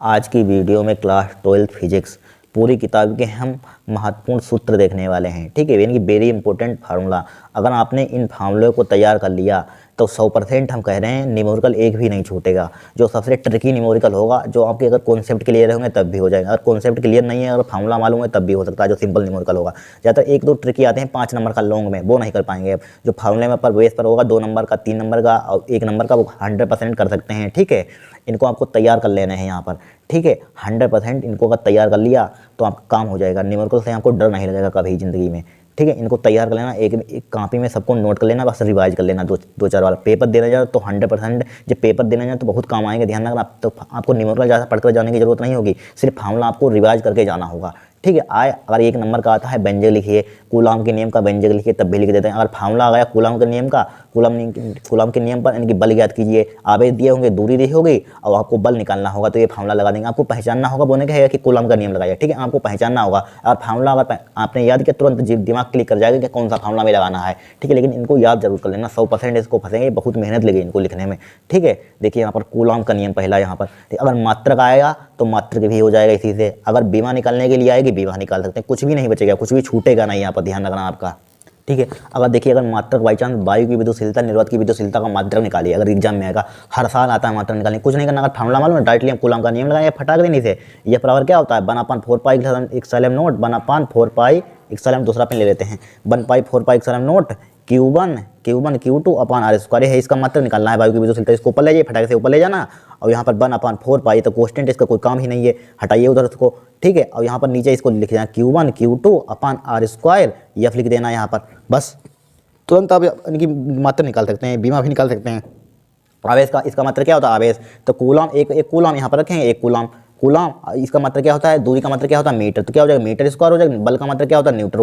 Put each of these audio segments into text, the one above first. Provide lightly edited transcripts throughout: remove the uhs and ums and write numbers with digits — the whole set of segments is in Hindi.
आज की वीडियो में क्लास 12 फिजिक्स पूरी किताब के हम महत्वपूर्ण सूत्र देखने वाले हैं। ठीक है, यानी कि वेरी इंपॉर्टेंट फार्मूला। अगर आपने इन फार्मूले को तैयार कर लिया तो 100% हम कह रहे हैं न्यूमेरिकल एक भी नहीं छूटेगा। जो सबसे ट्रिकी न्यूमेरिकल होगा, जो आपके अगर कॉन्सेप्ट क्लियर होंगे तब भी हो जाएगा, अगर कॉन्सेप्ट क्लियर नहीं है अगर फार्मूला मालूम है तब भी हो सकता है। जो सिंपल न्यूमेरिकल होगा, ज़्यादातर एक दो ट्रिकी आते हैं 5 नंबर का लॉन्ग में, वो नहीं कर पाएंगे। अब जो फार्मूले में पर बेस पर होगा 2 नंबर का, 3 नंबर का और 1 नंबर का, वो 100% कर सकते हैं। ठीक है, इनको आपको तैयार कर लेना है यहाँ पर। ठीक है, 100% इनको अगर तैयार कर लिया तो आपका काम हो जाएगा। न्यूमेरिकल से आपको डर नहीं लगेगा कभी ज़िंदगी में। ठीक है, इनको तैयार कर लेना, एक कॉपी में सबको नोट कर लेना, बस रिवाइज कर लेना। दो चार बार पेपर देना जाए तो 100% जब पेपर देना जाए तो बहुत काम आएंगे। ध्यान रखना, तो आपको न्यूमेरिकल ज़्यादा पढ़कर जाने की जरूरत नहीं होगी, सिर्फ फार्मूला आपको रिवाइज करके जाना होगा। ठीक है, अगर 1 नंबर का आता है व्यंजक लिखिए, कूलॉम के नियम का व्यंजक लिखिए, तब भी लिख देते हैं। अगर फार्मूला आ गया कूलॉम के नियम का, कूलॉम के नियम पर यानी कि बल ज्ञात कीजिए, आवेश दिए होंगे, दूरी दी होगी और आपको बल निकालना होगा, तो ये फार्मूला लगा देंगे। आपको पहचानना होगा, बोलने का है कि कूलॉम का नियम लगाइए। ठीक है, आपको पहचानना होगा। और फार्मूला अगर आपने याद किया तुरंत दिमाग क्लिक कर जाएगा कि कौन सा फार्मूला में लगाना है। ठीक है, लेकिन इनको याद जरूर कर लेना, 100% इसको फंसेंगे, बहुत मेहनत लगी इनको लिखने में। ठीक है, देखिए यहाँ पर कूलॉम का नियम पहला यहाँ पर। अगर मात्रक आएगा तो मात्रक भी हो जाएगा इसी से। अगर बीमा निकालने के लिए आएगी, बीमा निकाल सकते हैं, कुछ भी नहीं बचेगा, कुछ भी छूटेगा नहीं। यहाँ पर ध्यान रखना आपका। ठीक है, अगर देखिए अगर मात्रक बाई चांस वायु की विद्युतशीलता, निर्वात की विद्युतशीलता का मात्रक निकालिए, अगर एग्जाम में आएगा, हर साल आता है मात्रक निकालने, कुछ नहीं करना। अगर फार्मूला मालूम है डायरेक्टली हम कूलॉम का नियम लगाए, फटाक देने से। यह बराबर क्या होता है, 1/4 pi epsilon naught, 1/4 pi epsilon, दूसरा पेन ले लेते हैं, 1/4 pi epsilon naught Q1 Q2 upon R square है। इसका मात्रक निकालना है वायु की विद्युतशीलता। इसको ऊपर ले जाइए, फटाके से ऊपर ले जाना, और यहाँ पर 1/4 पाई तो कांस्टेंट, इसका कोई काम ही नहीं है, हटाइए उधर उसको। ठीक है, और यहाँ पर नीचे इसको लिख देना Q1 Q2 upon R square, F लिख देना यहाँ पर। बस तुरंत आप इनकी मात्रा निकाल सकते हैं, बीमा भी निकाल सकते हैं। आवेश का, इसका मात्रा क्या होता है आवेश, तो कूलॉम, एक कूलॉम यहाँ पर रखेंगे, एक कूलॉम। इसका मतलब क्या होता है, दूरी का मतलब क्या होता है मीटर, तो क्या हो जाएगा मीटर स्क्वायर हो जाएगा। बल का मतलब क्या होता है न्यूटन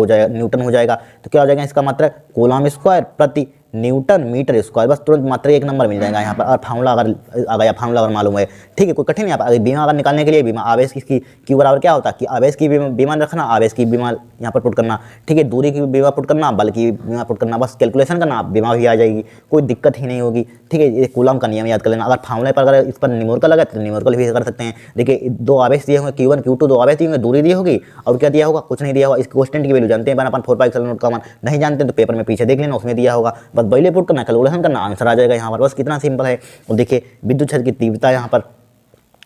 हो जाएगा, तो क्या हो जाएगा इसका मतलब कूलॉम स्क्वायर प्रति न्यूटन मीटर स्क्वायर। बस तुरंत मात्रा 1 नंबर मिल जाएगा यहाँ पर। और फार्मूला अगर आ गया, फार्मूला अगर मालूम है, ठीक है, कोई कठिन नहीं। यहाँ बीमा अगर निकालने के लिए, बीमा आवेश की क्यू बराबर क्या होता है कि आवेश की बीमा रखना, आवेश की बीमा यहाँ पर पुट करना। ठीक है, दूरी की बीमा पुट करना, बल की बीमा पुट करना, बस कैलकुलेशन करना, बीमा भी आ जाएगी, कोई दिक्कत ही नहीं होगी। ठीक है, ये कूलॉम का नियम याद कर लेना। अगर फार्मूले पर अगर इस पर न्यूमेरिकल लगा तो न्यूमेरिकल भी कर सकते हैं। देखिए 2 आवेश दिए होंगे, Q1 Q2, 2 आवेश दिए होंगे, दूरी दी होगी, और क्या दिया होगा, कुछ नहीं दिया होगा। इसकी कांस्टेंट की वैल्यू जानते हैं, 1/4 पाई इप्सिलॉन नॉट का मान नहीं जानते तो पेपर में पीछे देख लेना, उसमें दिया होगा, बस वैल्यू पुट करना, कैलकुलेशन करना, आंसर आ जाएगा यहाँ पर। बस कितना सिंपल है। और देखिए विद्युत क्षेत्र की तीव्रता यहाँ पर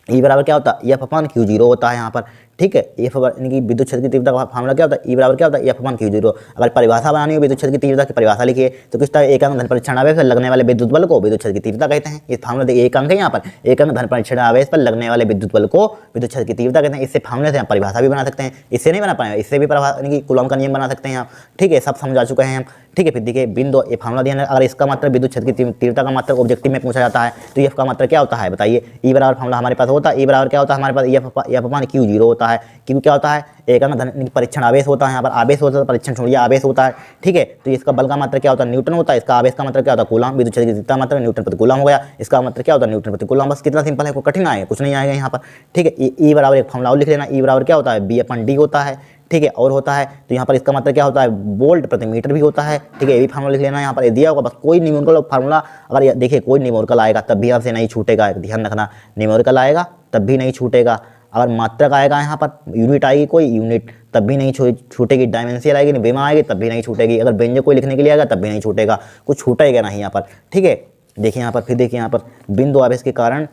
E बराबर क्या होता है, F/Q0 होता है यहाँ पर। ठीक है, यानी कि विद्युत क्षेत्र की तीव्रता का फार्मूला क्या होता है, E बराबर क्या होता है, F/Q0। अगर परिभाषा बनानी हो विद्युत क्षेत्र की तीव्रता की परिभाषा लिखिए, तो किस तरह एक अंक धन परीक्षण आवेश पर लगने वाले विद्युत बल को विद्युत क्षेत्र की तीव्रता कहते हैं। ये फार्मूला देखिए, एक अंक है यहाँ पर, एक अंक धन परीक्षण आवेश पर लगने वाले विद्युत बल को विद्युत क्षेत्र की तीव्रता कहते हैं। इससे फार्मूले से हम परिभाषा भी बना सकते हैं, इससे नहीं बना पाएंगे, इससे भी यानी कि कूलॉम का नियम बना सकते हैं आप। ठीक है, सब समझा चुके हैं हम। ठीक है, फिर देखिए बिंदु, ये फार्मूला दिया है। अगर इसका मात्रा विद्युत क्षेत्र की तीव्रता का मात्रा ऑब्जेक्टिव में पूछा जाता है तो F का मात्रा क्या होता है बताइए। E बराबर फार्मूला हमारे पास होता है, E बराबर क्या होता है हमारे पास, F/Q0 होता है। Q क्या होता है, एक अंक धन परीक्षण आवेश होता है, यहाँ पर आवेश होता है, परीक्षण छोड़िए आवेश होता है। ठीक है, तो इसका बल का मात्रा क्या होता है, न्यूटन होता है। इसका आवेश का मात्रा क्या होता है, कूलॉम। विद्युत क्षेत्र की तीव्रता मात्रा न्यूटन प्रति कूलॉम हो गया, इसका मात्रा क्या होता है, न्यूटन प्रति कूलॉम। बस कितना सिंपल है, कोई कठिन आएगा, कुछ नहीं आएगा यहाँ पर। ठीक है, E बराबर एक फार्मूला और लिख लेना, E बराबर क्या होता है, B/D होता है। ठीक है, और होता है तो यहाँ पर इसका मतलब क्या होता है, वोल्ट प्रति मीटर भी होता है। ठीक है, ये भी फार्मूला लिख लेना, यहाँ पर दिया होगा। बस कोई न्यूमेरिकल फार्मूला अगर देखिए कोई न्यूमेरिकल आएगा तब भी आपसे नहीं छूटेगा, ध्यान रखना, न्यूमेरिकल आएगा तब भी नहीं छूटेगा। अगर मात्रक आएगा यहाँ पर, यूनिट आएगी कोई यूनिट, तब भी नहीं छूटेगी। डायमेंशियल आएगी, बीमा आएगी, तब भी नहीं छूटेगी। अगर व्यंजक कोई लिखने के लिए आएगा तब भी नहीं छूटेगा, कुछ छूटेगा नहीं यहाँ पर। ठीक है, देखिए यहाँ पर, फिर देखिए यहाँ पर बिंदु आवेश के कारण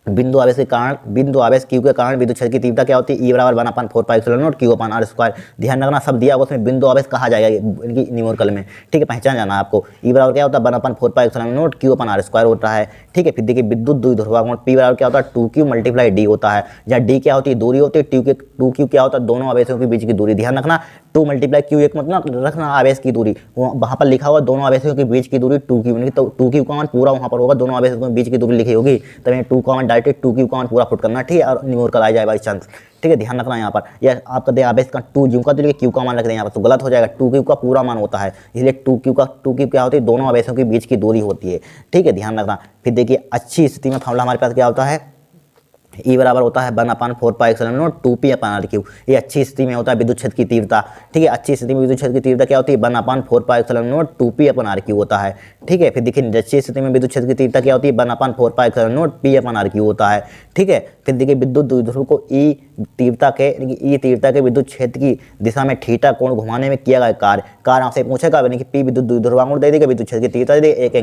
बिंदु आवेश Q के कारण विद्युत क्षेत्र की तीव्रता क्या होती है, E बराबर 1/4 pi epsilon not Q/R square. ध्यान रखना, सब दिया होगा उसमें, बिंदु आवेश कहा जाएगा इनकी न्यूमेरिकल में। ठीक है, पहचान जाना आपको। E बराबर क्या होता है, 1/4 pi epsilon not Q/R square होता है। ठीक है, फिर देखिए विद्युत द्विध्रुवाकोण P बराबर क्या होता है, 2Q × D होता है, जहाँ D क्या होती है, दूरी होती है, 2Q क्या होता है, दोनों आवेशों के बीच की दूरी। ध्यान रखना, 2 × Q, एक मतलब रखना आवेश की दूरी, वहाँ पर लिखा हुआ दोनों आवेशों के बीच की दूरी 2Q, तो 2Q का मान पूरा वहाँ पर होगा, दोनों आवेशों के बीच की दूरी लिखी होगी, तब 2 का मान डायरेक्ट 2Q का मान पूरा पुट करना। ठीक है, और न्यूमेरिकल आ जाए बाई चांस। ठीक है, ध्यान रखना यहाँ पर, या आपका दे आवेश का 2Q का, तो Q का मान रख दें यहाँ पर, तो गलत हो जाएगा। 2Q का पूरा मान होता है, इसलिए 2Q क्या होती है, दोनों आवेशों के बीच की दूरी होती है। ठीक है, ध्यान रखना। फिर देखिए अच्छी स्थिति में फार्मूला हमारे पास क्या होता है, ई बराबर होता है 1/4πε0 2p/r³। ये अच्छी स्थिति में होता है विद्युत क्षेत्र की तीव्रता। ठीक है, अच्छी स्थिति में विद्युत क्षेत्र की तीव्रता क्या होती है 1/4πε0 2p/r³ होता है। ठीक है, फिर देखिए निरक्षीय स्थिति में विद्युत क्षेत्र की तीव्रता क्या होती है 1/4πε0 p/r³ होता है। ठीक है, फिर देखिए विद्युत द्विध्रुव को ई तीव्रता के विद्युत क्षेत्र की दिशा में थीटा कोण घुमाने में किया गया कार्य आपसे पूछेगा, यानी कि पी विद्युत द्विध्रुवांक दे देगा, विद्युत क्षेत्र की तीव्रता दे देगा, एक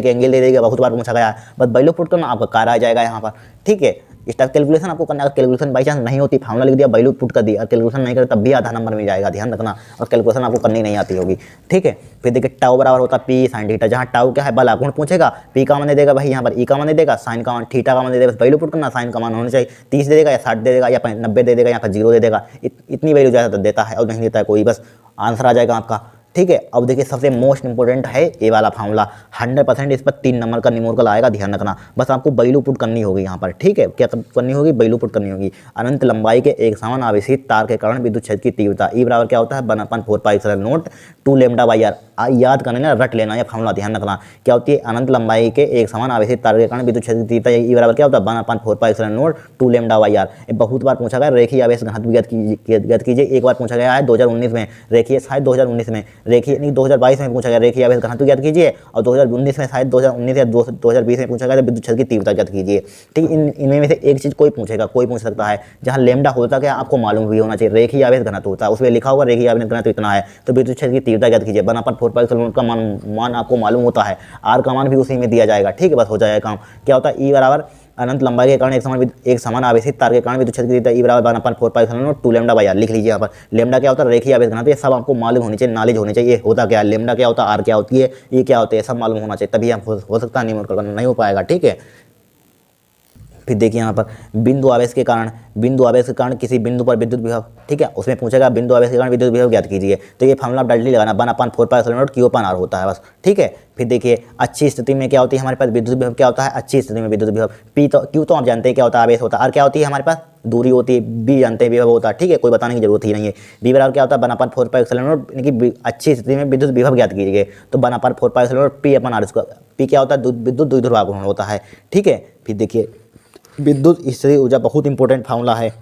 एंगल दे देगा, बहुत बार पूछा गया है। बस वैल्यू पुट करना आपका कार्य आ जाएगा यहाँ पर। ठीक है, इस टाइप कैलकुलेशन आपको करना है। कैलकुलेशन बाई चांस नहीं होती, फार्मूला लिख दिया, वैल्यू पुट कर दी, और कैलकुलेशन नहीं करे तब भी आधा नंबर मिल जाएगा, ध्यान रखना। और कैलकुलेशन आपको करनी नहीं आती होगी। ठीक है, फिर देखिए टाउ बराबर होता है पी साइन थीटा, जहाँ टाउ क्या है बल आघूर्ण पूछेगा, पी का मान दे देगा भाई यहाँ पर, ई का मान दे देगा, साइन का मान थीटा का मान दे देगा, बस वैल्यू पुट करना। साइन का मान होना चाहिए 30 दे देगा या 60 दे देगा या 90 दे देगा, यहाँ पर 0 दे देगा, इतनी वैल्यू ज़्यादा देता है और नहीं देता है कोई, बस आंसर आ जाएगा आपका। ठीक है, अब देखिए सबसे मोस्ट इंपोर्टेंट है ये वाला फार्मूला, 100% इस पर 3 नंबर का न्यूमेरिकल आएगा, ध्यान रखना। बस आपको वैल्यू पुट करनी होगी यहाँ पर। ठीक है, क्या करनी होगी, वैल्यू पुट करनी होगी। अनंत लंबाई के एक समान आवेशित तार के कारण विद्युत क्षेत्र की तीव्रता ई बराबर क्या होता है 1/4πε0 2λ/r। याद करना ना, रट लेना, यह फार्मूला ध्यान रखना। क्या होती है अनंत लंबाई के एक समान आवेशित तार के कारण विद्युत क्षेत्र की तीव्रता ई बराबर क्या होता है 1/4πε0 2λ/r। बहुत बार पूछा गया, रेखीय आवेश घनत्व ज्ञात कीजिए। एक बार पूछा गया है 2019 में, रेखीय शायद 2019 में, रेखीय नहीं 2022 में पूछा गया रेखीय आवेश घनत्व ज्ञात कीजिए, और 2019 में शायद 2019 या 2020 में पूछा गया विद्युत क्षेत्र की तीव्रता ज्ञात कीजिए। ठीक, इनमें से एक चीज कोई पूछेगा, कोई पूछ सकता है। जहाँ लेमडा होता क्या आपको मालूम भी होना चाहिए, रेखीय आवेश घनत्व होता है, उसमें लिखा होगा रेखीय आवेश घनत्व इतना है, तो विद्युत क्षेत्र की तीव्रता ज्ञात कीजिए। 1/4πε0 का मान आपको मालूम होता है, आर का मान भी उसी में दिया जाएगा। ठीक है, बस हो जाएगा काम। क्या होता है ई बराबर अनंत लंबाई के कारण एक समान आवेशित तार के कारण विद्युत क्षेत्र की तीव्रता ई बराबर 1/4πε0 2λ/r। लिख लीजिए यहाँ पर। लेमडा क्या होता है रेखीय आवेश घनत्व, ये सब आपको मालूम होनी चाहिए, नॉलेज होनी चाहिए। होता क्या है लेमडा क्या होता है, आर क्या होती है, ये क्या होता है, सब मालूम होना चाहिए, तभी हम हो सकता है न्यूमेरिकल करना, नहीं हो पाएगा। ठीक है, फिर देखिए यहाँ पर बिंदु आवेश के कारण किसी बिंदु पर विद्युत विभव। ठीक है, उसमें पूछेगा बिंदु आवेश के कारण विद्युत विभव ज्ञात कीजिए, तो ये फार्मूला डायरेक्टली लगाना 1/4πε0 q/r होता है बस। ठीक है, फिर देखिए अच्छी स्थिति में क्या होती है हमारे पास विद्युत विभव, क्या होता है अच्छी स्थिति में विद्युत विभव पी, तो क्यू तो आप जानते हैं क्या होता है आवेश होता है, आर क्या होती है हमारे पास दूरी होती है, बी जानते हैं विभव होता है। ठीक है, कोई बताने की जरूरत ही नहीं है। बी बराबर क्या होता है 1/4πε0, यानी कि अच्छी स्थिति में विद्युत विभव ज्ञात कीजिए, तो 1/4πε0 p/r²। पी क्या होता है विद्युत द्विध्रुव आघूर्ण होता है। ठीक है, फिर देखिए विद्युत स्थिर ऊर्जा बहुत इंपॉर्टेंट फार्मूला है,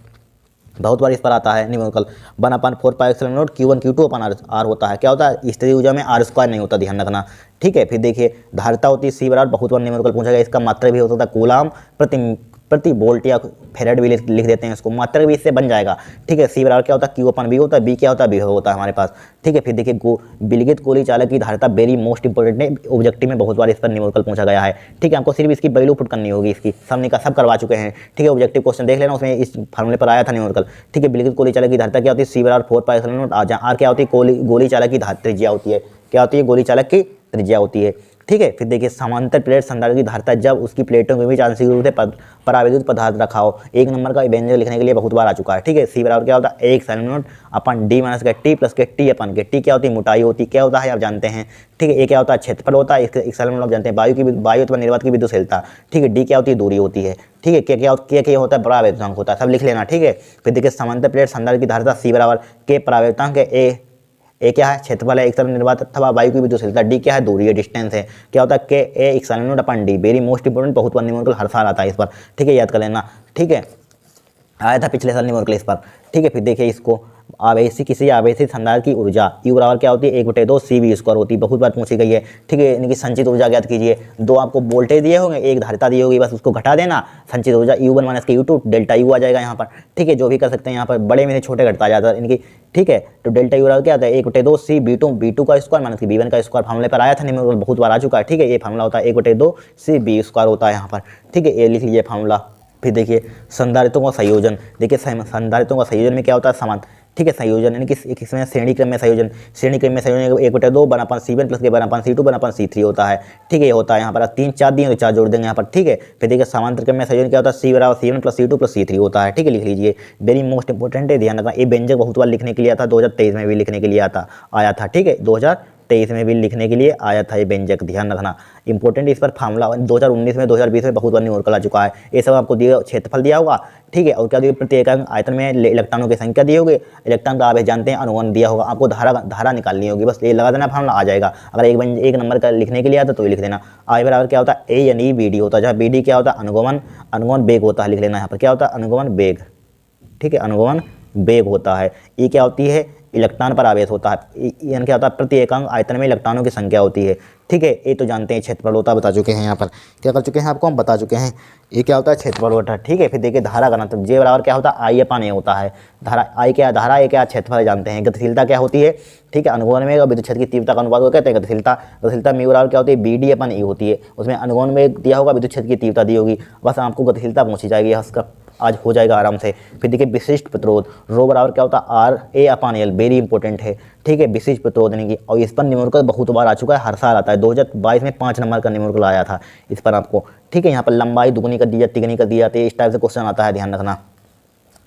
बहुत बार इस पर आता है न्यूमेरिकल। 1/4πε0 q1 q2/r होता है। क्या होता है स्थिर ऊर्जा में r² नहीं होता, ध्यान रखना। ठीक है, फिर देखिए धारिता होती है सी बराबर, बहुत बार न्यूमेरिकल पूछा गया, इसका मात्रक भी हो सकता है कूलाम प्रति वोल्ट या फेरेड भी लिख देते हैं इसको, मात्रक भी इससे बन जाएगा। ठीक है, सी बराबर क्या होता है q/v होता है, बी क्या होता है विभव होता है हमारे पास। ठीक है, फिर देखिए विलगित गोली चालक की धारिता वेरी मोस्ट इंपोर्टेंट है, ऑब्जेक्टिव में बहुत बार इस पर न्यूमेरिकल पूछा गया है। ठीक है, आपको सिर्फ इसकी वैल्यू पुट करनी होगी, इसकी सब करवा चुके हैं। ठीक है, ऑब्जेक्टिव क्वेश्चन देख लेना, उसमें इस फार्मूले पर आया था न्यूमेरिकल। ठीक है, विलगित गोली चालक की धारिता क्या होती है सी बराबर 4πε0 आर क्या होती है गोली चालक की त्रिज्या होती है, क्या होती है गोली चालक की त्रिज्या होती है। ठीक है, फिर देखिए समांतर प्लेट संधारित्र की धारिता जब उसकी प्लेटों के बीच आंशिक रूप से परावैद्युत पदार्थ रखा हो। 1 नंबर का व्यंजक लिखने के लिए बहुत बार आ चुका है। ठीक है, सी बराबर क्या होता है 1/d-t + टी क्या होती है मोटाई होती है, क्या होता है आप जानते हैं। ठीक है, ये क्या होता है क्षेत्रफल होता है, आप जानते हैं वायु अथवा निर्वात की विद्युतशीलता। ठीक है, डी क्या होती है दूरी होती है। ठीक है, क्या होता है परावैद्युतांक होता है, सब लिख लेना। ठीक है, फिर देखिए समांतर प्लेट संधारित्र की धारिता सी बराबर के परावैद्युतांक ए क्या है क्षेत्रफल है, एक तरफ निर्वात अथवा वायु की विद्युतशीलता, डी क्या है दूरी है डिस्टेंस है। क्या होता है के ए /d, वेरी मोस्ट इंपोर्टेंट, बहुत बार न्यूमेरिकल हर साल आता है इस पर। ठीक है, याद कर लेना। ठीक है, आया था पिछले साल न्यूमेरिकल इस पर। ठीक है, फिर देखिए इसको किसी आवेशित संधारित्र की ऊर्जा यू बराबर क्या होती है 1/2 CV² होती है, बहुत बार पूछी गई है। ठीक है, यानी कि संचित ऊर्जा ज्ञात कीजिए। 2 आपको वोल्टेज दिए होंगे, 1 धारिता दी होगी, बस उसको घटा देना, संचित ऊर्जा U1 - U2 ΔU आ जाएगा यहाँ पर। ठीक है, जो भी कर सकते हैं यहाँ पर, बड़े में से छोटे घटता जाता है इनकी। ठीक है, तो ΔU बराबर क्या आता है 1/2 CB2 का स्क्वायर - B1 का स्क्वायर, फार्मूले पर आया था न्यूमेरिकल, बहुत बार आ चुका है। ठीक है, ये फार्मूला होता है 1/2 CB² होता है यहाँ पर। ठीक है, ये लिख लीजिए फार्मूला। फिर देखिए संधारित्रों का संयोजन, देखिए संधारित्रों का संयोजन में क्या होता है समान। ठीक है, संयोजन यानी कि इसमें श्रेणी क्रम में संयोजन 1/2 1/C1 + K/C2 C3 होता है। ठीक है, ये होता है यहाँ पर 3 4 दिए तो 4 जोड़ देंगे यहाँ पर। ठीक है, फिर देखिए समांतर क्रम में संयोजन क्या होता है C बराबर C1 + C2 + C3 होता है। ठीक है, लिख लीजिए, वेरी मोस्ट इंपोर्टेंट है, ध्यान रखना। ये व्यंजक बहुत बार लिखने के लिए आता, 2023 में भी लिखने के लिए आया था। ठीक है, 2023 में भी लिखने के लिए आया था ये व्यंजक, ध्यान रखना इंपॉर्टेंट। इस पर फार्मूला 2019 में 2020 में बहुत बार न्यूमेरिकल आ चुका है। ये सब आपको दिया, क्षेत्रफल दिया होगा, ठीक है, और क्या दिया, प्रति इकाई आयतन में इलेक्ट्रॉनों की संख्या दी होगी, इलेक्ट्रॉन का आवेश जानते हैं, अनुगमन दिया होगा, आपको धारा निकालनी होगी, बस ये लगा देना फार्मूला आ जाएगा। अगर एक नंबर का लिखने के लिए आता तो ये लिख देना। आई बराबर क्या होता है, ए यानी बी डी होता है, जहाँ बी डी क्या होता है, अनुगमन वेग होता है, लिख लेना यहाँ पर क्या होता है, अनुगमन वेग, ठीक है, अनुगमन वेग होता है। ई क्या होती है, इलेक्ट्रॉन पर आवेश होता है, एन क्या होता है, प्रति एकांक आयतन में इलेक्ट्रॉनों की संख्या होती है, ठीक है। ये तो जानते हैं क्षेत्रफल होता है, बता चुके हैं यहाँ पर, क्या कर चुके हैं आपको हम बता चुके हैं, ये क्या होता है, क्षेत्रफल होता है, ठीक है। फिर देखिए धारा का नाम, जे बराबर क्या होता है, आई अपान ए होता है, धारा आई क्या, धारा ए क्या, क्षेत्रफल जानते हैं। गतिशीलता क्या होती है, ठीक है, अनुगमन में विद्युत क्षेत्र की तीव्रता का अनुपात को कहते हैं गतिशीलता म्यू बराबर क्या होती है, बी डी अपन ई होती है, उसमें अनुगमन में दिया होगा, विद्युत क्षेत्र की तीव्रता दी होगी, बस आपको गतिशीलता पहुंची जाएगी, उसका आज हो जाएगा आराम से। फिर देखिए विशिष्ट प्रतिरोध, रो बराबर क्या होता है, R A upon L, very important है, ठीक है, विशिष्ट प्रतिरोध यानी कि, और इस पर न्यूमेरिकल बहुत बार आ चुका है, हर साल आता है, 2022 में 5 नंबर का न्यूमेरिकल आया था इस पर आपको, ठीक है। यहाँ पर लंबाई दुगुनी कर दी जाती, तिगुनी कर दी जाती है, इस टाइप से क्वेश्चन आता है, ध्यान रखना,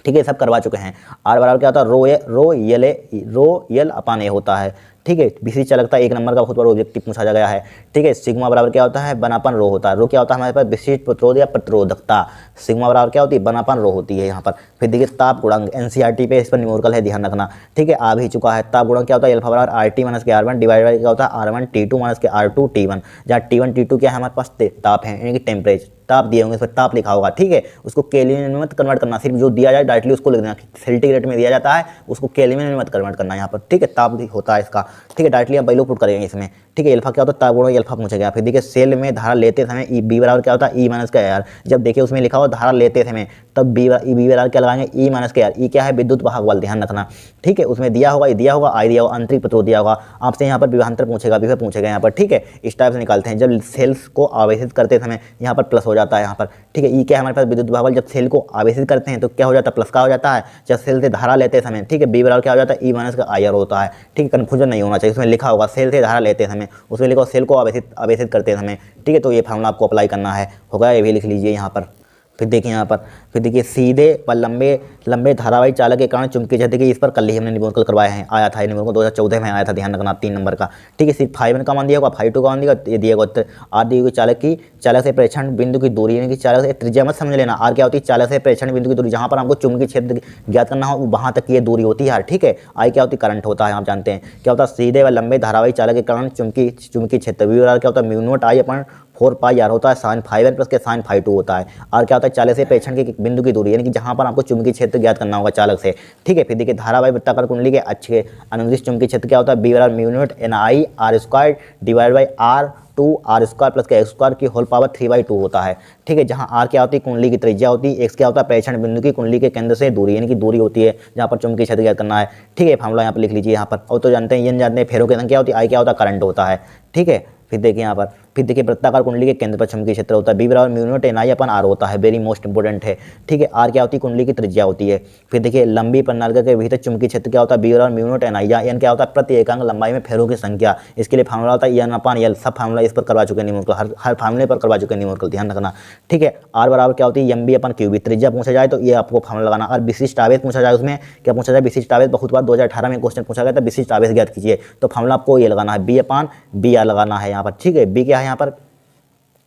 ठीक है, सब करवा चुके हैं। आर बराबर क्या होता है, रो यल अपान ए होता है, ठीक है। विशिष्ट चालकता 1 नंबर का बहुत बड़ा ऑब्जेक्टिव पूछा गया है, ठीक है। सिग्मा बराबर क्या होता है, बनापन रो होता है, रो क्या होता है हमारे पास, विशिष्ट प्रतिरोध या प्रतिरोधकता, सिग्मा बराबर क्या होती है, बनापन रो होती है यहाँ पर। फिर देखिए ताप गुणांक, एनसीईआरटी पे इस पर न्यूमेरिकल है, ध्यान रखना, ठीक है, आ भी चुका है। ताप गुणांक क्या होता है, अल्फा बराबर आर टी माइनस के आर वन डिवाइड बाई क्या होता है, R1 T2 माइनस के R2 T1, जहाँ T1 T2 क्या है हमारे पास, ताप है यानी कि टेम्परेचर, ताप दिए होंगे, इस पर ताप लिखा होगा, ठीक है। उसको केल्विन में मत कन्वर्ट करना, सिर्फ जो दिया जाए डायरेक्टली उसको लिख देना, सेल्सियस में दिया जाता है उसको केल्विन में मत कन्वर्ट करना यहाँ पर, ठीक है, ताप होता है इसका, ठीक है, डायरेक्टली हम वैल्यू पुट करेंगे इसमें, ठीक है। अल्फा क्या होता है, ताप गुणा अल्फा पूछा गया। फिर देखिए सेल में धारा लेते समय ई बी बराबर क्या होता है, ई माइनस का आर, जब देखिए उसमें लिखा हो धारा लेते समय तब बी बराबर क्या लगाएंगे, ई माइनस के आर, ई क्या है, विद्युत वाहक बल, ध्यान रखना, ठीक है। उसमें दिया होगा, दिया होगा, आई दिया होगा, आंतरिक प्रतिरोध दिया होगा, आपसे यहाँ पर विभवांतर पूछेगा, विभव पूछेगा यहाँ पर, ठीक है। इस टाइप से निकालते हैं, जब सेल्स को आवेशित करते समय यहाँ पर प्लस हो जाता है यहाँ पर, ठीक है। ई क्या है हमारे पास, विद्युत वाहक बल, जब सेल को आवेशित करते हैं तो क्या हो जाता है, प्लस का हो जाता है, जब सेल से धारा लेते समय, ठीक है, बी बराबर क्या हो जाता है, ई माइनस का आई आर होता है, ठीक है। कन्फ्यूजन नहीं होना चाहिए, उसमें लिखा होगा सेल से धारा लेते समय, उसमें लिखा सेल को आवेशित करते समय, ठीक है। तो ये फार्मूला आपको अप्लाई करना है, होगा, ये भी लिख लीजिए यहाँ पर। फिर देखिए यहाँ पर, फिर देखिए सीधे व लंबे धारावाही चालक के कारण चुंबकीय क्षेत्र की, इस पर कल ही हमने न्यूमेरिकल करवाया है, आया था ये न्यूमेरिकल 2014 में आया था, ध्यान रखना 3 नंबर का, ठीक है। सिर्फ फाइव का मान दिया होगा, 5 2 का मान दिया होगा, ये दिया होगा आर दी होगी चालक से प्रेक्षण बिंदु की दूरी, यानी कि चालक से त्रिज्या मत समझ लेना, आर क्या होती है, चालक से प्रेक्षण बिंदु की दूरी, जहाँ पर हमको चुंबकीय क्षेत्र ज्ञात करना हो वहाँ तक की ये दूरी होती है यार, ठीक है। आई क्या होती है, करंट होता है, आप जानते हैं क्या होता है, सीधे व लंबे धारावाही चालक के कारण चुंबकीय क्षेत्र, वी क्या होता है, mu naught I upon 4 pi R होता है, साइन 5 प्लस के साइन 5 2 होता है। आर क्या होता है, चालक से प्रेक्षण के बिंदु की दूरी, यानी कि जहां पर आपको चुंबकीय क्षेत्र ज्ञात करना होगा चालक से, ठीक है। फिर देखिए धारावाही वृत्ताकार कुंडली के अच्छे अनुदिश चुंबकीय क्षेत्र क्या होता है, बी बराबर mu naught N I R square divide by R 2 R square plus के एक्स स्क्वायर की होल पावर 3/2 होता है, ठीक है। जहां आर क्या होती है, कुंडली की त्रिज्या होती है, एक्स क्या होता है, प्रेक्षण बिंदु की कुंडली के केंद्र से दूरी, यानी कि दूरी होती है जहां पर चुंबकीय क्षेत्र ज्ञात करना है, ठीक है। फार्मूला यहाँ पर लिख लीजिए यहाँ पर, और तो जानते हैं ये जानते हैं फेरों की संख्या होती है, आई क्या होता है, करंट होता है, ठीक है। फिर देखिए यहाँ पर, फिर देखिए वृत्ताकार कुंडली के केंद्र पर चुंबकीय क्षेत्र होता है, बी बराबर mu naught N I upon R होता है, वेरी मोस्ट इंपोर्टेंट है, ठीक है। आर क्या होती है, कुंडली की त्रिज्या होती है। फिर देखिए लंबी प्रणालिका के भीतर चुंबकीय क्षेत्र क्या होता है, बी बराबर म्यू नॉट एन आई, या एन क्या होता है, प्रति एकांक लंबाई में फेरों की संख्या, इसके लिए फार्मूला होता है एन अपान एल, सब फार्मूला इस पर करवा चुके हैं न्यूमेरिकल, हर फार्मूले पर करवा चुके हैं न्यूमेरिकल, ध्यान रखना, ठीक है। आर बराबर क्या होती है, M B upon Q B, त्रिज्या पूछा जाए तो ये आपको फार्मूला लगाना, और विशिष्ट आवेश पूछा जाए, उसमें क्या पूछा जाए, विशिष्ट आवेश, बहुत बार 2018 में क्वेश्चन पूछा गया था, विशिष्ट आवेश ज्ञात कीजिए, तो फार्मूला आपको ये लगाना है, बी अपान बी आर लगाना है यहाँ पर, ठीक है। बी क्या है यहाँ पर,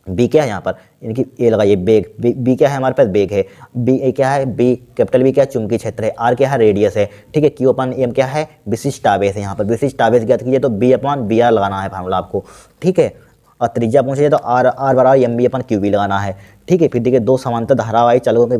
बी क्या है यहाँ पर, यानी कि ए लगाइए बेग, बी क्या है हमारे पास, बेग है, बी ए क्या है, बी कैपिटल बी क्या है, चुंबकीय क्षेत्र है, आर क्या है, रेडियस है, ठीक है। क्यू अपन एम क्या है, विशिष्ट आवेश है, यहाँ पर विशिष्ट आवेश ज्ञात कीजिए तो बी अपन बी आर लगाना है फार्मूला आपको, ठीक है। और त्रिज्या पूछिए तो आर बराबर M B upon Q B लगाना है, ठीक है। फिर देखिए दो समांतर धारावाही चालकों के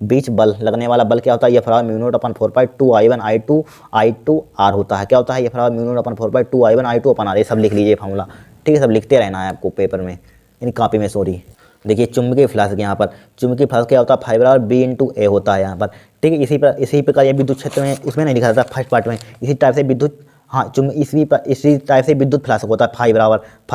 बीच बल लगने वाला बल क्या होता है, ये बराबर mu not upon 4/2 I1 I2 R होता है, क्या होता है, ये बराबर mu not upon 4/2 I1 I2 upon R, ये सब लिख लीजिए फार्मूला, ठीक है। सब लिखते रहना है आपको पेपर में, यानी कॉपी में, सॉरी। देखिए चुंबकीय फ्लास्क, यहाँ पर चुंबकीय फ्लास्क क्या होता है, 5 बराबर B × A होता है यहाँ पर, ठीक है। इसी प्रकार ये विद्युत क्षेत्र में, उसमें नहीं लिखा था फर्स्ट पार्ट में, इसी टाइप से विद्युत, हाँ इसी टाइप से विद्युत फ्लास्क होता है, 5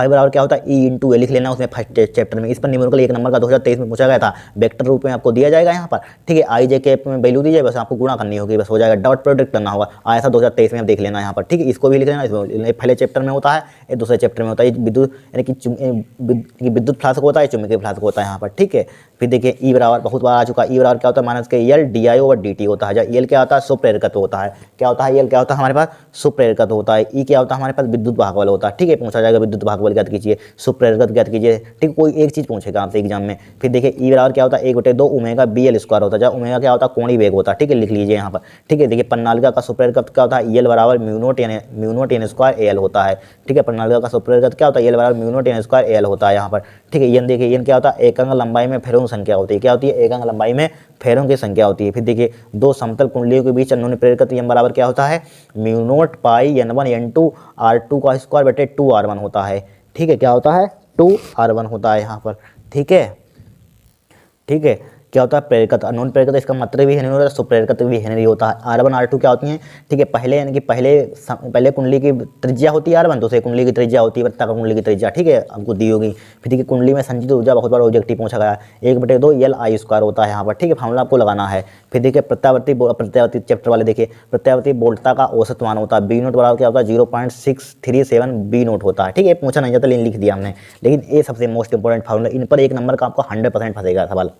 बराबर क्या होता है, E × A लिख लेना उसमें फर्स्ट चैप्टर में। इस पर न्यूमेरिकल 1 नंबर का 2023 में पूछा गया था, वेक्टर रूप में आपको दिया जाएगा यहाँ पर, ठीक है। आई जे के में वैल्यू दीजिए, बस आपको गुणा करनी होगी, बस हो जाएगा, डॉट प्रोडक्ट करना होगा, आया था 2023 में, आप देख लेना यहाँ पर, ठीक है। इसको भी लिख लेना, इसमें पहले चैप्टर में होता है, ये दूसरे चैप्टर में होता है, विद्युत यानी कि विद्युत फ्लास्क होता है, चुंबकीय फ्लास्क होता है यहाँ पर, ठीक है। फिर देखिए ई बराबर बहुत बार आ चुका है, ई बराबर क्या होता है माइनस के L D I over D T होता है। जब यल क्या होता है सुप्रेरकत्व होता है, क्या होता है यल क्या होता है हमारे पास सुप्रेरकत्व होता है। ई क्या होता है हमारे पास विद्युत भागबल होता है। ठीक है, पूछा जाएगा विद्युत भागबल ज्ञात कीजिए, सुप्रेरकत्व ज्ञात कीजिए। ठीक, कोई एक चीज़ पूछेगा आपसे एग्जाम में। फिर देखिए ई बराबर क्या होता है 1/2 ओमेगा बी एल स्क्वायर होता है, जब ओमेगा क्या होता है कोणीय वेग होता है। ठीक है, लिख लीजिए यहाँ पर। ठीक है, देखिए प्रणालिका का सुप्रेरकत्व क्या होता है यल बराबर mu naught N square L होता है। ठीक है, प्रणालिका का सुप्रेरकत्व क्या होता है यल बराबर mu naught N square L होता है यहाँ पर। ठीक है, एन देखिए एन क्या होता है एकंग लंबाई में फेरों की संख्या होती है। क्या होती है एकंग लंबाई में फेरों की संख्या होती है। फिर देखिए दो समतल कुंडलियों के बीच अन्योन्य प्रेरकत्व एम बराबर क्या होता है mu not pi n1 n2 r2 का स्क्वायर बटे 2r1 होता है। ठीक है, क्या होता है 2r1 होता है यहाँ पर। ठीक है, ठीक है, क्या होता है प्रेरकत्व अनोन प्रेरकत्व, इसका मतलब भी हेनरी होता है, सुप्रेरकत्व भी हेनरी होता है। R1 R2 क्या होती हैं। ठीक है, पहले यानी कि पहले कुंडली की त्रिज्या होती है R1, दूसरे कुंडली की त्रिज्या होती है वृत्ताकार कुंडली की त्रिज्या। ठीक है, हमको दी होगी। फिर देखिए कुंडली में संचित ऊर्जा बहुत बार ऑब्जेक्टिव पूछा गया 1/2 यल आई स्क्वायर होता है यहाँ पर। ठीक है, फार्मूला आपको लगाना है। फिर देखिए प्रत्यावर्ती चैप्टर वाले देखिए प्रत्यावर्ती बोल्टा का औसत मान होता है बी नोट बराबर क्या होता है 0.637 बी नोट होता है। ठीक है, पूछा नहीं जाता लेकिन लिख दिया हमने, लेकिन ये सबसे मोस्ट इंपॉर्टेंट फार्मूला, इन पर 1 नंबर का आपको 100% फंसेगा सवाल।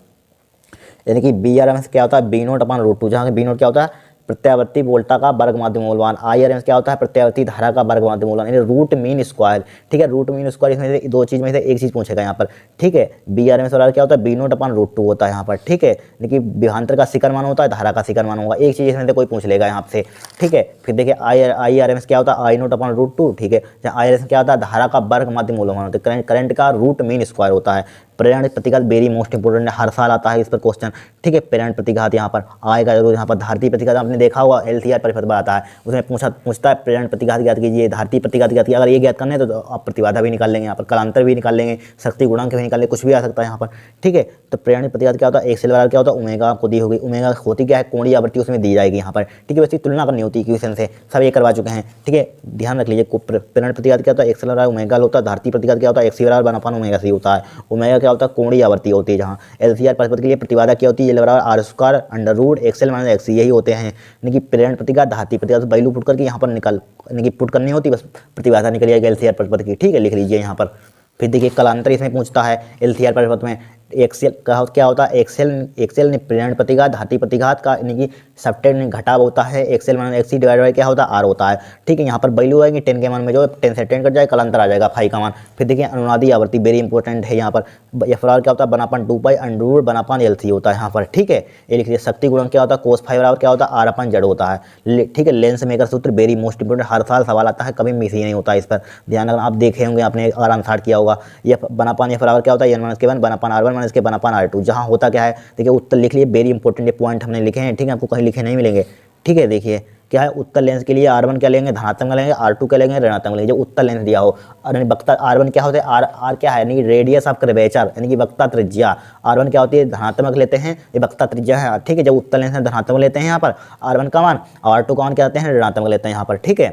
यानी कि बी आर एम एस क्या होता है बी नोट अपॉन रूट 2, जहाँ बी नोट क्या होता है प्रत्यावर्ती वोल्टा का वर्ग माध्य मूलमान, आई आर एम एस क्या होता है प्रत्यावर्ती धारा का वर्ग माध्य मूलमान, यानी रूट मीन स्क्वायर। ठीक है, रूट मीन स्क्वायर इसमें से दो चीज़ में से एक चीज़ पूछेगा यहाँ पर। ठीक है, बी आर एम एस क्या होता है बी नोट अपॉन रूट 2 होता है यहाँ पर। ठीक है, लेकिन विभवांतर का शिखर मान होता है, धारा का शिखर मान होगा, एक चीज़ इसमें से कोई पूछ लेगा यहाँ से। ठीक है, फिर देखिए आई आर एम एस क्या होता है आई नोट अपॉन रूट 2। ठीक है, आई आर एस क्या होता है धारा का वर्ग माध्य मूलमान होता है, करंट का रूट मीन स्क्वायर होता है। प्रेरण प्रतिघात वेरी मोस्ट इंपोर्टेंट है, हर साल आता है इस पर क्वेश्चन। ठीक है, प्रेरण प्रतिघात यहाँ पर आएगा जरूर। यहाँ पर धारती प्रतिघात आपने देखा होगा LCR परिपथ में आता है, उसमें पूछता है प्रेरण प्रतिघात ज्ञात कीजिए, धारती प्रतिघात ज्ञात कीजिए। अगर ये ज्ञात करने तो आप प्रतिबाधा भी निकाल लेंगे, यहाँ पर कालांतर भी निकाल लेंगे, शक्ति गुणांक भी निकाल लेंगे, कुछ भी आ सकता है यहाँ पर। ठीक है, तो प्रेरण प्रतिघात क्या होता है एक्सेल बराबर क्या होता है ओमेगा आपको दी होगी, ओमेगा होती क्या है कोणीय आवृत्ति उसमें दी जाएगी यहाँ पर। ठीक है, वैसे तुलना करनी होती है क्वेश्चन से, सब ये करवा चुके हैं। ठीक है, ध्यान रख लीजिए प्रेरण प्रतिघात क्या होता है एक्सेल बराबर ओमेगा होता है, धारती प्रतिघात क्या होता है एक्सी बराबर 1/, ओमेगा सी होता है। ओमेगा क्या होता है कोणीय आवृत्ति होती है, जहाँ LCR परिपथ के लिए प्रतिबाधा क्या होती है L बराबर R square under root XL minus XC, यही होते हैं। यानी कि प्रेरण प्रतिघात धारती प्रतिघात वैल्यू पुट करके यहाँ पर यानी कि पुट करनी होती है, बस प्रतिबाधा निकल जाएगी LCR परिपथ की। ठीक है, लिख लीजिए यहाँ पर। फिर देखिए कालांतर इसमें पूछता है LCR परिपथ में एक्सेल का क्या होता है एक्सेल प्रेरण प्रतिघात धारती प्रतिघात का यानी कि सबटेन घटाव होता है XL minus XC divide by क्या होता है आर होता है। ठीक है, यहाँ पर वैल्यू आएगी 10 के मान में जो 10 से 10 कट जाए कालांतर आ जाएगा 5 का मान। फिर देखिए अनुनादी आवृत्ति वेरी इंपॉर्टेंट है यहाँ पर, एफ आर क्या होता है बनापान 2 अंडर रूट बनापान LC होता है यहाँ पर। ठीक है, ये लिख लीजिए शक्ति गुणन क्या होता है कोस 5 बराबर क्या होता है R/Z होता है। ठीक है, लेंस मेकर सूत्र वेरी मोस्ट इंपोर्टेंट, हर साल सवाल आता है, कभी मिस ही नहीं होता है, इस पर ध्यान रखना। आप देखे होंगे आपने आराम स्टार्ट किया होगा। ये बनापान एफ बराबर क्या होता है n-1 बनापान R1 माइनस के बनापान R2, जहाँ होता क्या है देखिए उत्तर लिख लिए वेरी इंपॉर्टेंट ये पॉइंट हमने लिखे हैं। ठीक है, आपको कहीं लिखे नहीं मिलेंगे। ठीक है, देखिए क्या है उत्तर लेंस के लिए R1 क्या लेंगे धनात्मक का लेंगे, R2 क्या लेंगे ऋणात्मक लेंगे। जो उत्तर लेंस दिया हो और वक्ता R1 क्या होता है R क्या है यानी रेडियस ऑफ कर्वेचर यानी कि वक्ता त्रिज्या। R1 क्या होती है धनात्मक लेते हैं, ये वक्ता त्रिज्या है। ठीक है, जब उत्तर लेंस में धनात्मक लेते हैं यहाँ पर R1 का मान, R2 का मान क्या लेते हैं ऋणात्मक लेते हैं यहाँ पर। ठीक है,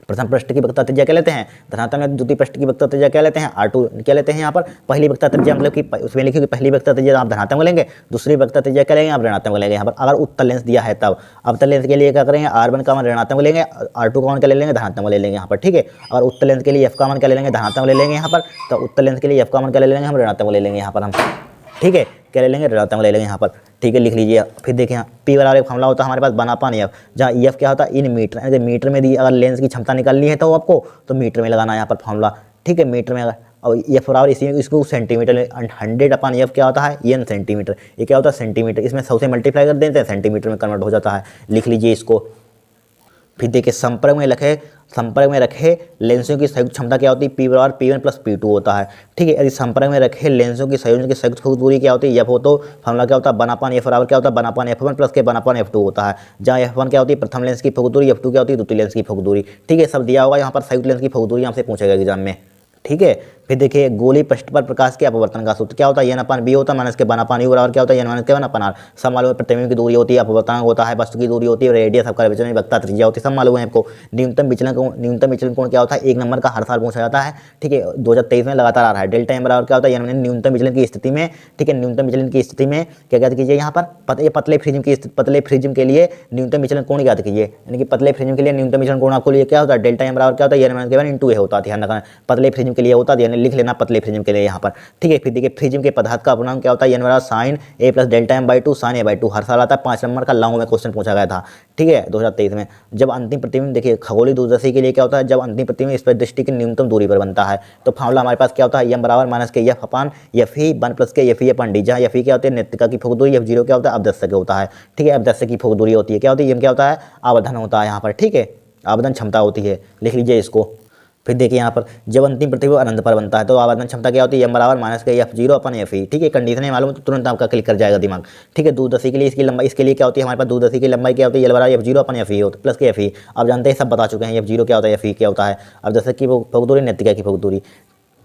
प्रथम पृष्ठ की वक्ता त्रिज्या क्या लेते हैं धनात्मक, द्वितीय पृष्ठ की वक्ता त्रिज्या क्या लेते हैं R2 क्या लेते हैं यहाँ पर। पहली वक्ता त्रिज्या मतलब कि उसमें लिखिए कि पहली वक्ता त्रिज्या आप धनात्मक लेंगे, दूसरी वक्ता त्रिज्या क्या लेंगे आप ऋणात्मक लेंगे यहाँ पर। अगर उत्तर लेंस दिया है तब उत्तर लेंस के लिए क्या करेंगे R1 का मान ऋणात्मक लेंगे, R2 का मान क्या ले लेंगे धनात्मक ले लेंगे यहाँ पर। ठीक है, और उत्तर लेंस के लिए F का मान क्या ले लेंगे धनात्मक ले लेंगे यहाँ पर, तो उत्तर लेंस के लिए F का मान क्या ले लेंगे हम ऋणात्मक ले लेंगे यहाँ पर हम। ठीक है, क्या ले लेंगे ऋणात्मक ले लेंगे यहाँ पर। ठीक है, लिख लीजिए। फिर देखिए यहाँ P बराबर एक फॉर्मूला होता है हमारे पास बनापान EF, जहाँ EF क्या होता है इन मीटर, यानी मीटर में दी अगर लेंस की क्षमता निकालनी है तो आपको तो मीटर में लगाना है यहाँ पर फॉर्मूला। ठीक है, मीटर में अगर और EF बराबर इसी इसको सेंटीमीटर 100/EF क्या होता है n सेंटीमीटर, ये क्या होता है सेंटीमीटर, इसमें 100 से मल्टीप्लाई कर देते हैं सेंटीमीटर में कन्वर्ट हो जाता है। लिख लीजिए इसको। फिर देखिए संपर्क में रखे लेंसों की संयुक्त क्षमता क्या होती है P बराबर P1 + P2 होता है। ठीक है, यदि संपर्क में रखे लेंसों की संयोजन की संयुक्त फोकस दूरी क्या होती है F हो तो फॉर्मूला क्या होता है बनापान F बराबर क्या होता है बनापान F1 + के बनापान F2 होता है, जहाँ F1 क्या होती है प्रथम लेंस की फोकस दूरी, F2 क्या होती है द्वितीय लेंस की फोकस दूरी। ठीक है, सब दिया होगा यहाँ पर संयुक्त लेंस की फोकस दूरी हमसे पूछेगा एग्जाम में। ठीक है, फिर देखिए गोली पृष्ठ पर प्रकाश के अपवर्तन का सूत्र क्या होता है n/b होता है माइनस के बनापान u बराबर क्या होता है n - के /r। सब मालूम है प्रतिबिंब की दूरी होती है, अपवर्तनांक होता है, वस्तु की दूरी होती है, रेडियस ऑफ कर्वेचर वक्ता त्रिज्या होती है, सब मालूम है आपको। न्यूनतम विचलन कोण क्या होता है 1 नंबर का हर साल पूछा जाता है। ठीक है, 2023 में लगातार आ रहा है। डेल्टा m बराबर क्या होता है न्यूनतम विचलन की स्थिति में। ठीक है, न्यूनतम विचलन की स्थिति में क्या ज्ञात कीजिए यहाँ पर पतले प्रिज्म के लिए न्यूनतम विचलन कोण ज्ञात कीजिए, यानी कि पतले प्रिज्म के लिए न्यूनतम विचलन कोण आपको लिए क्या होता है डेल्टा m बराबर क्या होता है n - के /a होता है। ध्यान रखना पतले प्रिज्म के लिए होता है लिख लेना पतले प्रिज्म के लिए यहाँ पर, ठीक है। फिर देखिए प्रिज्म के पदार्थ का अपनाम क्या होता है, n sine a plus delta m by two sine a by two, हर साल आता है। 5 नंबर का लॉन्ग में क्वेश्चन पूछा गया था, ठीक है, 2023 में। जब अंतिम प्रतिबिंब देखिए खगोलीय दूरदर्शी के लिए क्या होता है, जब अंतिम प्रतिबिंब इस पर दृष्टि की न्यूनतम दूरी पर बनता है, तो फार्मूला हमारे पास क्या होता है, m बराबर माइनस के F upon F E 1 plus के एफ ई अपन डी, जहाँ एफ ई क्या होती है नेत्रिका की फोक दूरी, एफ जीरो क्या होता है अवदस्य होता है, ठीक है। अवदस्य की फोक दूरी होती है, क्या होती है, एम क्या होता है आवर्धन होता है यहाँ पर, ठीक है, आवर्धन क्षमता होती है, लिख लीजिए इसको। फिर देखिए यहाँ पर जब अंतिम प्रतिबिंब अनंत पर बनता है तो आवर्धन क्षमता क्या होती है, m बराबर माइनस के एफ जीरो अपन एफ ई, ठीक है। कंडीशन है मालूम तो तुरंत आपका क्लिक कर जाएगा दिमाग, ठीक है। दूरदर्शी के लिए इसकी लंबाई, इसके लिए क्या होती है हमारे पास, दूरदर्शी की लंबाई क्या होती है, एल बराबर एफ जीरो अपन एफ ई होता प्लस के एफ ई, आप जानते हैं सब बता चुके हैं, एफ जीरो क्या होता है, एफ ई क्या होता है, अब जैसे कि वो फोक दूरी नेत्रिका की फोक दूरी,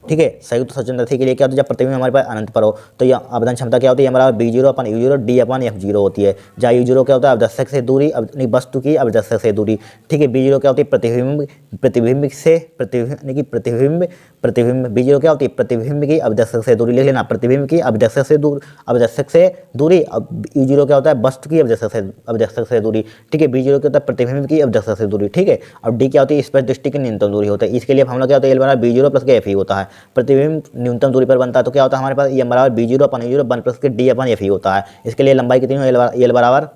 ठीक है। संयुक्त सचंद्रथी के लिए क्या होता है, जब प्रतिबिंब हमारे पास अनंत पर हो तो यह आवर्धन क्षमता क्या होती है, हमारा B zero upon U zero D upon F zero होती है, जहाँ यू जीरो क्या होता है अवदर्शक से दूरी, वस्तु की अवदर्शक से दूरी, ठीक है। बी जीरो क्या होती है प्रतिबिंब, प्रतिबिंब से प्रतिबिंब बी जीरो क्या होती है प्रतिबिंब की अवदर्शक से दूरी, लिख लेना प्रतिबिंब की अवदर्शक से दूर, अवदर्शक से दूरी। अब यू जीरो क्या होता है वस्तु की अवदर्शक से दूरी, ठीक है। बी जीरो क्या होता है प्रतिबिंब की अवदर्शक से दूरी, ठीक है। अब डी क्या होती है इस पर दृष्टि की न्यूनतम दूरी होता है, इसके लिए हमला क्या होता है एल बराबर बी जीरो प्लस के एफ ई होता है। प्रतिबिंब न्यूनतम दूरी पर बनता है तो क्या होता है हमारे पास, एम बराबर बी जीरो अपन जीरो 1 प्लस के डी अपन एफ ई होता है। इसके लिए लंबाई कितनी हो, एल बराबर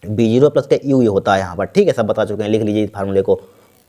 बी जीरो प्लस के यू होता है यहाँ पर, ठीक है, सब बता चुके हैं, लिख लीजिए इस फार्मूले को।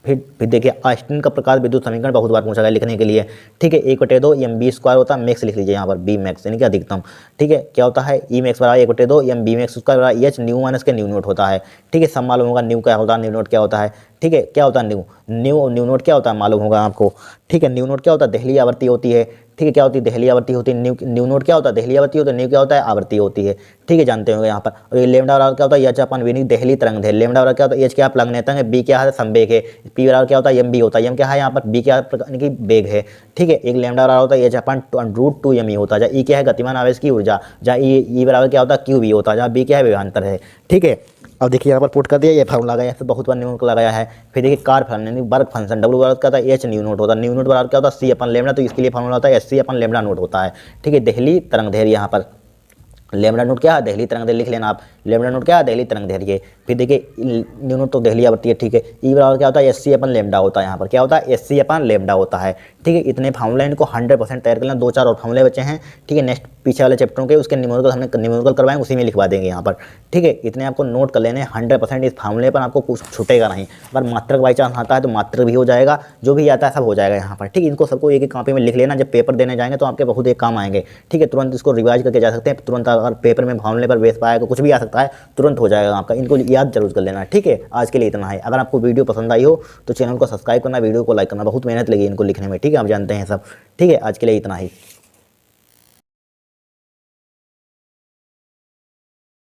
फिर देखिए आइंस्टीन का प्रकार विद्युत समीकरण बहुत बार पूछा गया लिखने के लिए, ठीक है। 1/2 एम बी स्क्वायर होता है, मैक्स लिख लीजिए यहाँ पर, बी मैक्स यानी कि अधिकतम, ठीक है। क्या होता है ई मैक्स बराबर 1/2 एम बी मैक्स स्क्वायर बराबर एच न्यू माइनस के न्यू नोट होता है, ठीक है। सब मालूम होगा न्यू क्या होता है, न्यू नोट क्या होता है, ठीक है। क्या होता है न्यू नोट क्या होता है मालूम होगा आपको, ठीक है। न्यू नोट क्या होता है दहली आवृत्ति होती है, ठीक है। क्या होती है दहली आवृत्ति होती है, न्यू नोट क्या होता है दहली आवृत्ति होती है, न्यू क्या होता है आवृत्ति होती है, ठीक है, जानते होंगे यहाँ पर। और ये लेमडा बराबर क्या होता है एच अपन वी दहली तरंग है, लेमडा बराबर क्या होता है एच क्या प्लंग नेतंग है, बी क्या है संवेग है, पी बराबर क्या होता है एम बी होता है, एम क्या है यहाँ पर बी क्या यानी कि वेग है, ठीक है। एक लेमडा बराबर होता है एच अपन √2 एम ई होता है, जहाँ ई क्या है गतिमान आवेश की ऊर्जा, जहाँ ई बराबर क्या होता है क्यू बी होता है, जहाँ बी क्या है विभवांतर है, ठीक है। अब देखिए यहाँ पर पुट कर दिया, ये फार्मूला लगाया है, बहुत बार न्यू नोट लगाया है। फिर देखिए कार फलन यानी वर्ग फंक्शन डब्ल्यू बराबर क्या होता है एच न्यू नोट होता है, न्यू नोट बराबर क्या होता है सी अपन लेमडा, तो इसके लिए फार्मूला होता है एस सी अपन लेमडा नोट होता है, ठीक है। दहली तरंग दैर्घ्य यहाँ पर लेमडा नोट क्या है दहली तरंग दैर्घ्य लिख लेना आप, लेमडा नोट क्या है दहली तरंग दैर्घ्य। फिर देखिए न्यू नोट तो दहली आवृत्ति है, ठीक है। ई बराबर क्या होता है एस सी अपन लेमडा होता है, यहाँ पर क्या होता है एस सी अपन लेमडा होता है, ठीक है। इतने फार्मूले इनको 100% तैयार कर लेना, 2-4 और फार्मूले बचे हैं, ठीक है। नेक्स्ट पीछे वाले चैप्टरों के उसके न्यूमेरिकल हमने न्यूमेरिकल करवाएंगे, उसी में लिखवा देंगे यहाँ पर, ठीक है। इतने आपको नोट कर लेने 100%, इस फार्मूले पर आपको कुछ छूटेगा नहीं। अगर मात्रक बाई चांस आता है तो मात्रक भी हो जाएगा, जो भी आता है सब हो जाएगा यहाँ पर, ठीक है। इनको सबको एक एक कॉपी में लिख लेना, जब पेपर देने जाएंगे तो आपके बहुत एक काम आएंगे, ठीक है। तुरंत इसको रिवाइज करके जा सकते हैं, तुरंत अगर पेपर में फार्मूले पर बेस पाएगा तो कुछ भी आ सकता है, तुरंत हो जाएगा आपका, इनको याद जरूर कर लेना, ठीक है। आज के लिए इतना है। अगर आपको वीडियो पसंद आई हो तो चैनल को सब्सक्राइब करना, वीडियो को लाइक करना, बहुत मेहनत लगी इनको लिखने में, ठीक है, आप जानते हैं सब, ठीक है। आज के लिए इतना ही।